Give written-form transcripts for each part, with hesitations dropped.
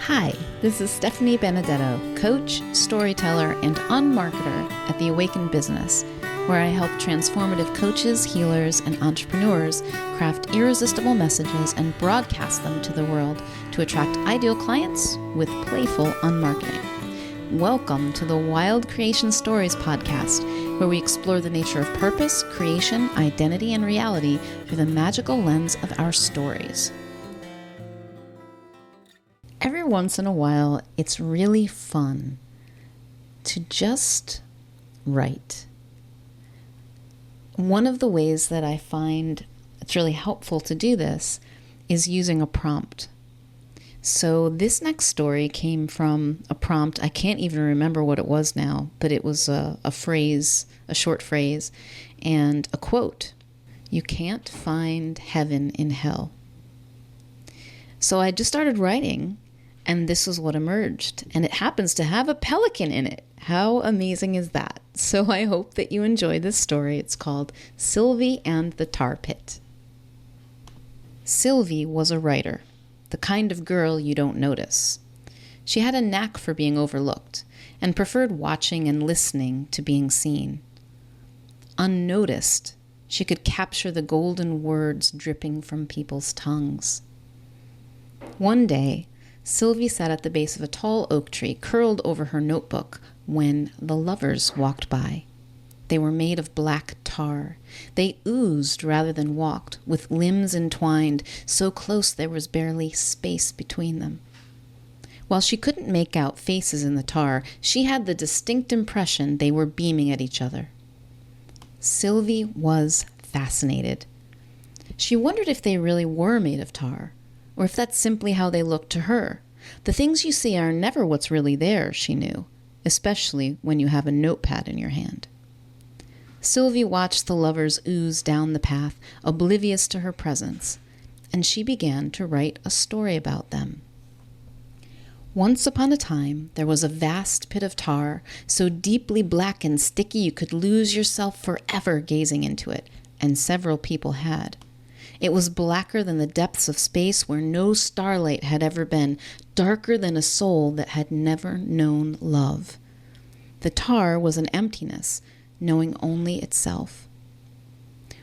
Hi, this is Stephanie Benedetto, coach, storyteller, and unmarketer at The Awakened Business, where I help transformative coaches, healers, and entrepreneurs craft irresistible messages and broadcast them to the world to attract ideal clients with playful unmarketing. Welcome to the Wild Creation Stories podcast, where we explore the nature of purpose, creation, identity, and reality through the magical lens of our stories. Every once in a while, it's really fun to just write. One of the ways that I find it's really helpful to do this is using a prompt. So this next story came from a prompt. I can't even remember what it was now, but it was a phrase, a short phrase, and a quote. You can't find heaven in hell. So I just started writing, and this is what emerged. And it happens to have a pelican in it. How amazing is that? So I hope that you enjoy this story. It's called Sylvie and the Tar Pit. Sylvie was a writer, the kind of girl you don't notice. She had a knack for being overlooked and preferred watching and listening to being seen. Unnoticed, she could capture the golden words dripping from people's tongues. One day, Sylvie sat at the base of a tall oak tree, curled over her notebook, when the lovers walked by. They were made of black tar. They oozed rather than walked, with limbs entwined, so close there was barely space between them. While she couldn't make out faces in the tar, she had the distinct impression they were beaming at each other. Sylvie was fascinated. She wondered if they really were made of tar, or if that's simply how they looked to her. The things you see are never what's really there, she knew, especially when you have a notepad in your hand. Sylvie watched the lovers ooze down the path, oblivious to her presence, and she began to write a story about them. Once upon a time, there was a vast pit of tar, so deeply black and sticky you could lose yourself forever gazing into it, and several people had. It was blacker than the depths of space where no starlight had ever been, darker than a soul that had never known love. The tar was an emptiness, knowing only itself.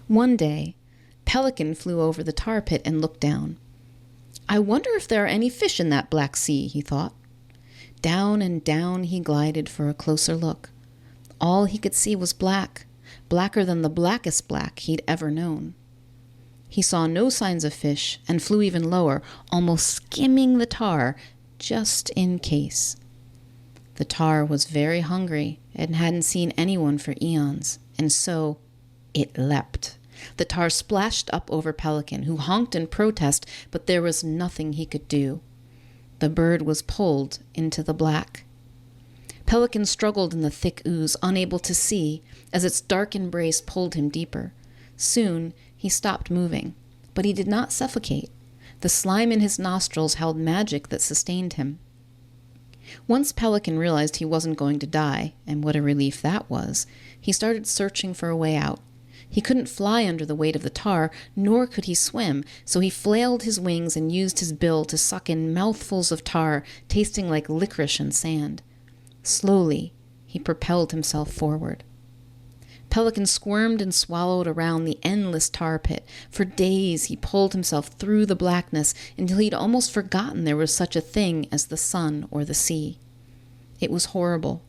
One day, Pelican flew over the tar pit and looked down. I wonder if there are any fish in that black sea, he thought. Down and down he glided for a closer look. All he could see was black, blacker than the blackest black he'd ever known. He saw no signs of fish and flew even lower, almost skimming the tar, just in case. The tar was very hungry and hadn't seen anyone for eons, and so it leapt. The tar splashed up over Pelican, who honked in protest, but there was nothing he could do. The bird was pulled into the black. Pelican struggled in the thick ooze, unable to see, as its dark embrace pulled him deeper. Soon, he stopped moving, but he did not suffocate. The slime in his nostrils held magic that sustained him. Once Pelican realized he wasn't going to die, and what a relief that was, he started searching for a way out. He couldn't fly under the weight of the tar, nor could he swim, so he flailed his wings and used his bill to suck in mouthfuls of tar, tasting like licorice and sand. Slowly, he propelled himself forward. Pelican squirmed and swallowed around the endless tar pit. For days he pulled himself through the blackness until he'd almost forgotten there was such a thing as the sun or the sea. It was horrible.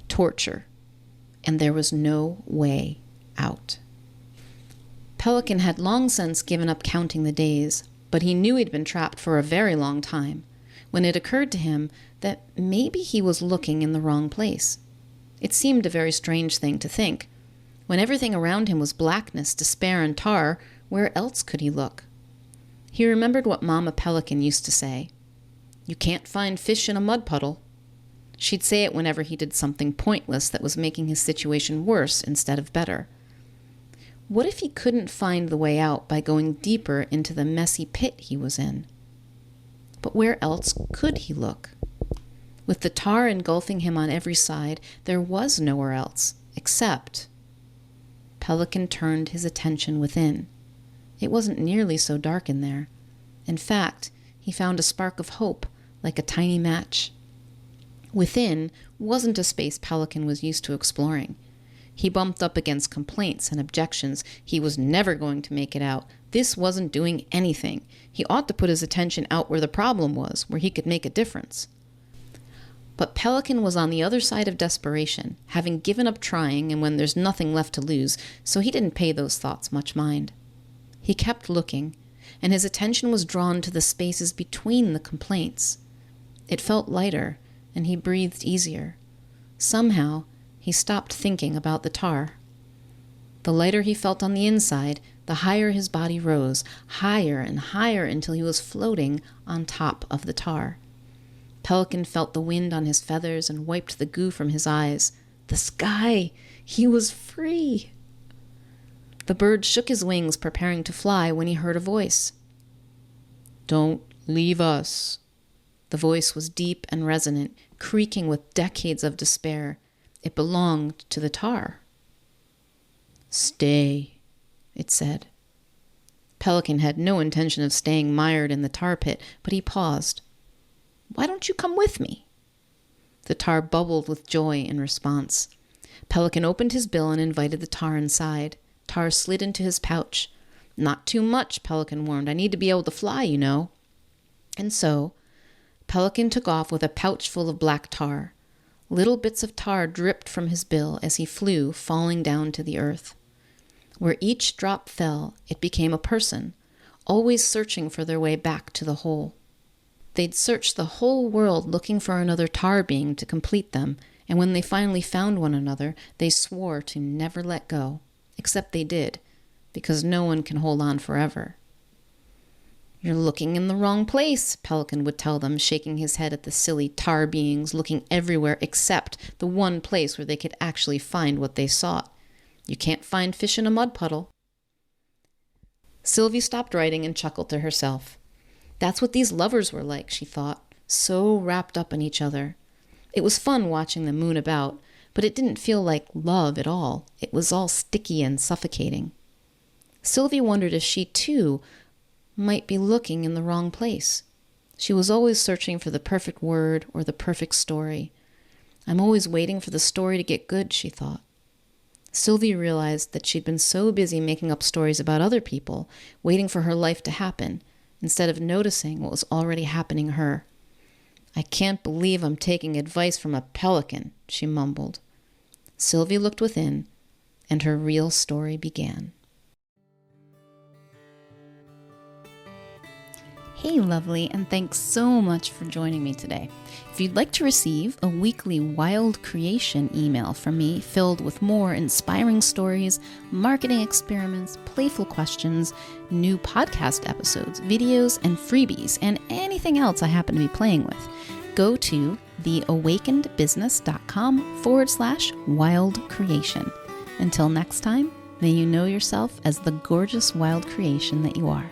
Torture. And there was no way out. Pelican had long since given up counting the days, but he knew he'd been trapped for a very long time, when it occurred to him that maybe he was looking in the wrong place. It seemed a very strange thing to think. When everything around him was blackness, despair, and tar, where else could he look? He remembered what Mama Pelican used to say. You can't find fish in a mud puddle. She'd say it whenever he did something pointless that was making his situation worse instead of better. What if he couldn't find the way out by going deeper into the messy pit he was in? But where else could he look? With the tar engulfing him on every side, there was nowhere else, except... Pelican turned his attention within. It wasn't nearly so dark in there. In fact, he found a spark of hope, like a tiny match. Within wasn't a space Pelican was used to exploring. He bumped up against complaints and objections. He was never going to make it out. This wasn't doing anything. He ought to put his attention out where the problem was, where he could make a difference. But Pelican was on the other side of desperation, having given up trying and when there's nothing left to lose, so he didn't pay those thoughts much mind. He kept looking, and his attention was drawn to the spaces between the complaints. It felt lighter, and he breathed easier. Somehow, he stopped thinking about the tar. The lighter he felt on the inside, the higher his body rose, higher and higher until he was floating on top of the tar. Pelican felt the wind on his feathers and wiped the goo from his eyes. The sky! He was free! The bird shook his wings, preparing to fly, when he heard a voice. "Don't leave us." The voice was deep and resonant, creaking with decades of despair. It belonged to the tar. "Stay," it said. Pelican had no intention of staying mired in the tar pit, but he paused. "Why don't you come with me?" The tar bubbled with joy in response. Pelican opened his bill and invited the tar inside. Tar slid into his pouch. "Not too much," Pelican warned. "I need to be able to fly, you know." And so, Pelican took off with a pouch full of black tar. Little bits of tar dripped from his bill as he flew, falling down to the earth. Where each drop fell, it became a person, always searching for their way back to the whole. They'd searched the whole world looking for another tar being to complete them, and when they finally found one another, they swore to never let go. Except they did, because no one can hold on forever. "You're looking in the wrong place," Pelican would tell them, shaking his head at the silly tar beings looking everywhere except the one place where they could actually find what they sought. "You can't find fish in a mud puddle." Sylvie stopped writing and chuckled to herself. That's what these lovers were like, she thought, so wrapped up in each other. It was fun watching them moon about, but it didn't feel like love at all. It was all sticky and suffocating. Sylvie wondered if she, too, might be looking in the wrong place. She was always searching for the perfect word or the perfect story. "I'm always waiting for the story to get good," she thought. Sylvie realized that she'd been so busy making up stories about other people, waiting for her life to happen, instead of noticing what was already happening to her. "I can't believe I'm taking advice from a pelican," she mumbled. Sylvie looked within, and her real story began. Hey lovely, and thanks so much for joining me today. If you'd like to receive a weekly wild creation email from me filled with more inspiring stories, marketing experiments, playful questions, new podcast episodes, videos, and freebies, and anything else I happen to be playing with, go to theawakenedbusiness.com/wild creation. Until next time, may you know yourself as the gorgeous wild creation that you are.